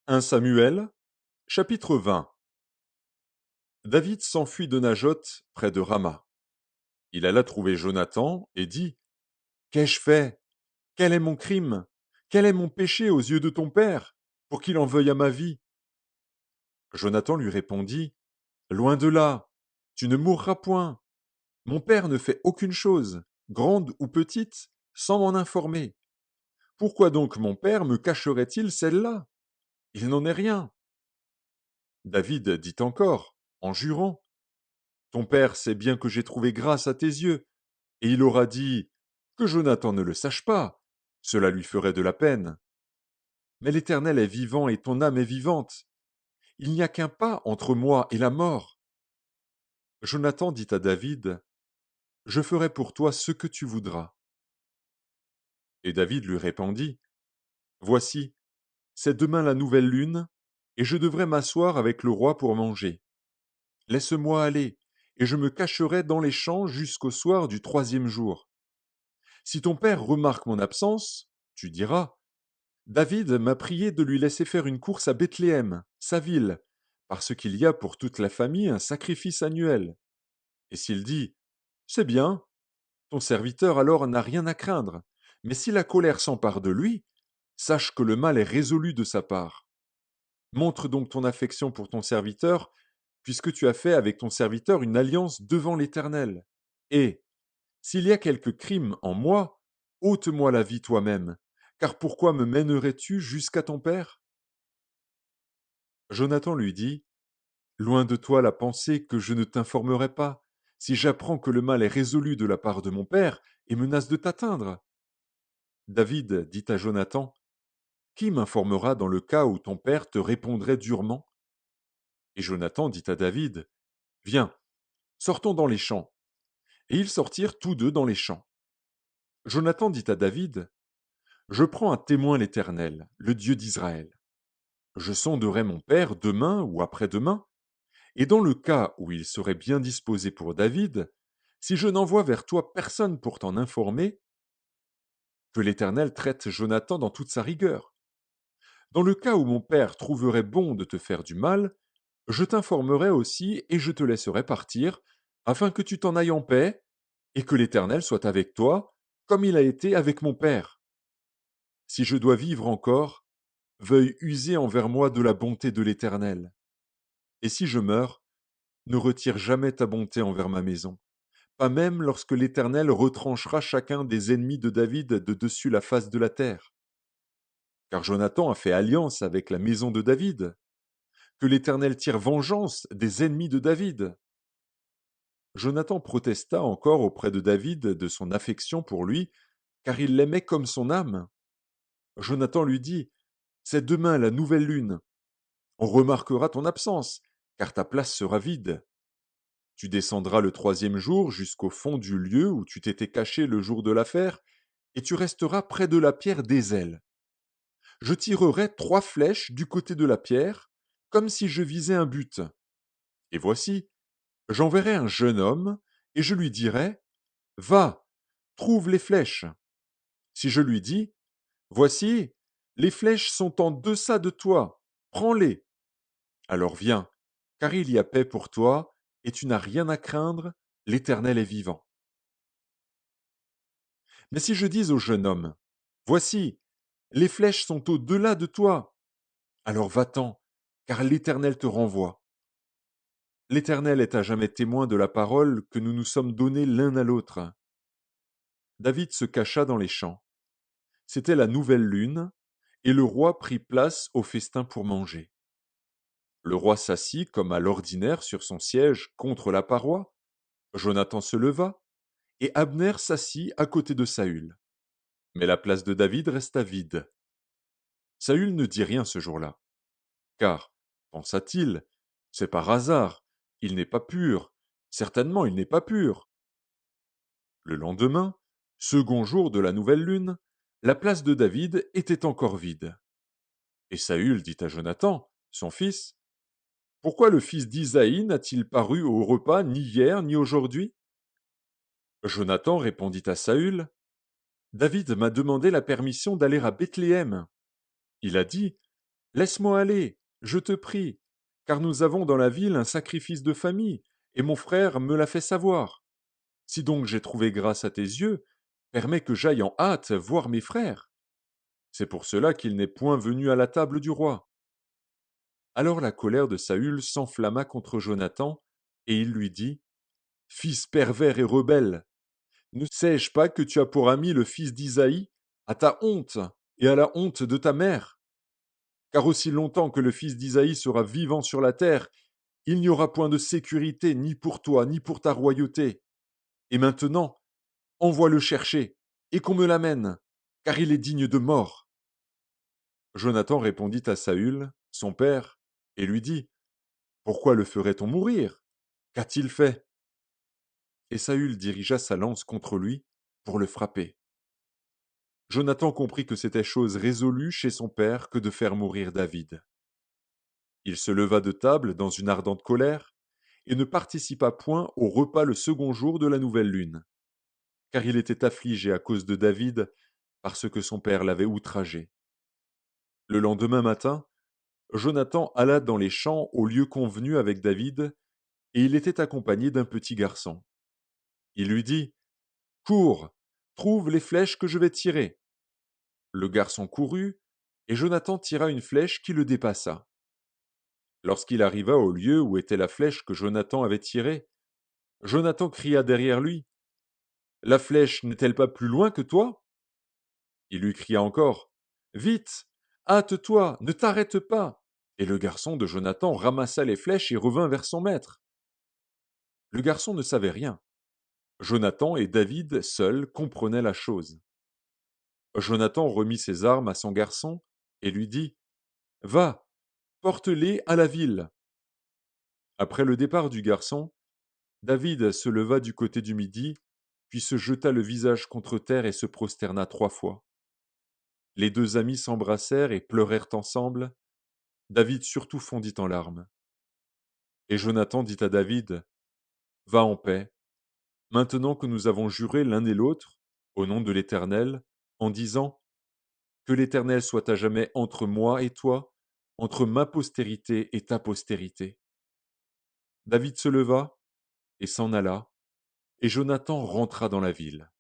1 Samuel, chapitre 20. David s'enfuit de Najoth près de Rama. Il alla trouver Jonathan et dit: Qu'ai-je fait? Quel est mon crime? Quel est mon péché aux yeux de ton père, pour qu'il en veuille à ma vie? Jonathan lui répondit: Loin de là, tu ne mourras point. Mon père ne fait aucune chose, grande ou petite, sans m'en informer. Pourquoi donc mon père me cacherait-il celle-là? Il n'en est rien. David dit encore, en jurant: Ton père sait bien que j'ai trouvé grâce à tes yeux, et il aura dit: Que Jonathan ne le sache pas, cela lui ferait de la peine. Mais l'Éternel est vivant et ton âme est vivante. Il n'y a qu'un pas entre moi et la mort. Jonathan dit à David: Je ferai pour toi ce que tu voudras. Et David lui répondit: Voici, c'est demain la nouvelle lune, et je devrais m'asseoir avec le roi pour manger. Laisse-moi aller, et je me cacherai dans les champs jusqu'au soir du troisième jour. Si ton père remarque mon absence, tu diras: David m'a prié de lui laisser faire une course à Bethléem, sa ville, parce qu'il y a pour toute la famille un sacrifice annuel. Et s'il dit: C'est bien, ton serviteur alors n'a rien à craindre, mais si la colère s'empare de lui, sache que le mal est résolu de sa part. Montre donc ton affection pour ton serviteur, puisque tu as fait avec ton serviteur une alliance devant l'Éternel. Et, s'il y a quelque crime en moi, ôte-moi la vie toi-même, car pourquoi me mènerais-tu jusqu'à ton père? Jonathan lui dit: Loin de toi la pensée que je ne t'informerai pas, si j'apprends que le mal est résolu de la part de mon père et menace de t'atteindre. David dit à Jonathan: Qui m'informera dans le cas où ton père te répondrait durement? Et Jonathan dit à David: Viens, sortons dans les champs. Et ils sortirent tous deux dans les champs. Jonathan dit à David: Je prends à témoin l'Éternel, le Dieu d'Israël. Je sonderai mon père demain ou après-demain, et dans le cas où il serait bien disposé pour David, si je n'envoie vers toi personne pour t'en informer, que l'Éternel traite Jonathan dans toute sa rigueur. Dans le cas où mon père trouverait bon de te faire du mal, je t'informerai aussi et je te laisserai partir, afin que tu t'en ailles en paix, et que l'Éternel soit avec toi, comme il a été avec mon père. Si je dois vivre encore, veuille user envers moi de la bonté de l'Éternel. Et si je meurs, ne retire jamais ta bonté envers ma maison, pas même lorsque l'Éternel retranchera chacun des ennemis de David de dessus la face de la terre. Car Jonathan a fait alliance avec la maison de David. Que l'Éternel tire vengeance des ennemis de David. Jonathan protesta encore auprès de David de son affection pour lui, car il l'aimait comme son âme. Jonathan lui dit: C'est demain la nouvelle lune. On remarquera ton absence, car ta place sera vide. Tu descendras le troisième jour jusqu'au fond du lieu où tu t'étais caché le jour de l'affaire, et tu resteras près de la pierre d'Ézel. Je tirerai 3 flèches du côté de la pierre, comme si je visais un but. Et voici, j'enverrai un jeune homme, et je lui dirai: Va, trouve les flèches. Si je lui dis: Voici, les flèches sont en deçà de toi, prends-les. Alors viens, car il y a paix pour toi, et tu n'as rien à craindre, l'Éternel est vivant. Mais si je dis au jeune homme: Voici, les flèches sont au-delà de toi, alors va-t'en, car l'Éternel te renvoie. L'Éternel est à jamais témoin de la parole que nous nous sommes donnée l'un à l'autre. David se cacha dans les champs. C'était la nouvelle lune, et le roi prit place au festin pour manger. Le roi s'assit comme à l'ordinaire sur son siège contre la paroi. Jonathan se leva, et Abner s'assit à côté de Saül. Mais la place de David resta vide. Saül ne dit rien ce jour-là, car, pensa-t-il, c'est par hasard, il n'est pas pur, certainement il n'est pas pur. Le lendemain, second jour de la nouvelle lune, la place de David était encore vide. Et Saül dit à Jonathan, son fils: Pourquoi le fils d'Isaïe n'a-t-il paru au repas ni hier ni aujourd'hui? Jonathan répondit à Saül: David m'a demandé la permission d'aller à Bethléem. Il a dit: Laisse-moi aller, je te prie, car nous avons dans la ville un sacrifice de famille, et mon frère me l'a fait savoir. Si donc j'ai trouvé grâce à tes yeux, permets que j'aille en hâte voir mes frères. C'est pour cela qu'il n'est point venu à la table du roi. Alors la colère de Saül s'enflamma contre Jonathan, et il lui dit, Fils pervers et rebelle, ne sais-je pas que tu as pour ami le fils d'Isaïe, à ta honte et à la honte de ta mère? Car aussi longtemps que le fils d'Isaïe sera vivant sur la terre, il n'y aura point de sécurité ni pour toi, ni pour ta royauté. Et maintenant, envoie-le chercher, et qu'on me l'amène, car il est digne de mort. Jonathan répondit à Saül, son père, et lui dit, Pourquoi le ferait-on mourir? Qu'a-t-il fait? Et Saül dirigea sa lance contre lui pour le frapper. Jonathan comprit que c'était chose résolue chez son père que de faire mourir David. Il se leva de table dans une ardente colère, et ne participa point au repas le second jour de la nouvelle lune, car il était affligé à cause de David, parce que son père l'avait outragé. Le lendemain matin, Jonathan alla dans les champs au lieu convenu avec David, et il était accompagné d'un petit garçon. Il lui dit, Cours, trouve les flèches que je vais tirer. Le garçon courut, et Jonathan tira une flèche qui le dépassa. Lorsqu'il arriva au lieu où était la flèche que Jonathan avait tirée, Jonathan cria derrière lui, La flèche n'est-elle pas plus loin que toi? Il lui cria encore, Vite, hâte-toi, ne t'arrête pas. Et le garçon de Jonathan ramassa les flèches et revint vers son maître. Le garçon ne savait rien. Jonathan et David seuls comprenaient la chose. Jonathan remit ses armes à son garçon et lui dit, Va, porte-les à la ville. Après le départ du garçon, David se leva du côté du midi, puis se jeta le visage contre terre et se prosterna 3 fois. Les deux amis s'embrassèrent et pleurèrent ensemble. David surtout fondit en larmes. Et Jonathan dit à David, Va en paix, maintenant que nous avons juré l'un et l'autre, au nom de l'Éternel, en disant, Que l'Éternel soit à jamais entre moi et toi, entre ma postérité et ta postérité. David se leva et s'en alla, et Jonathan rentra dans la ville.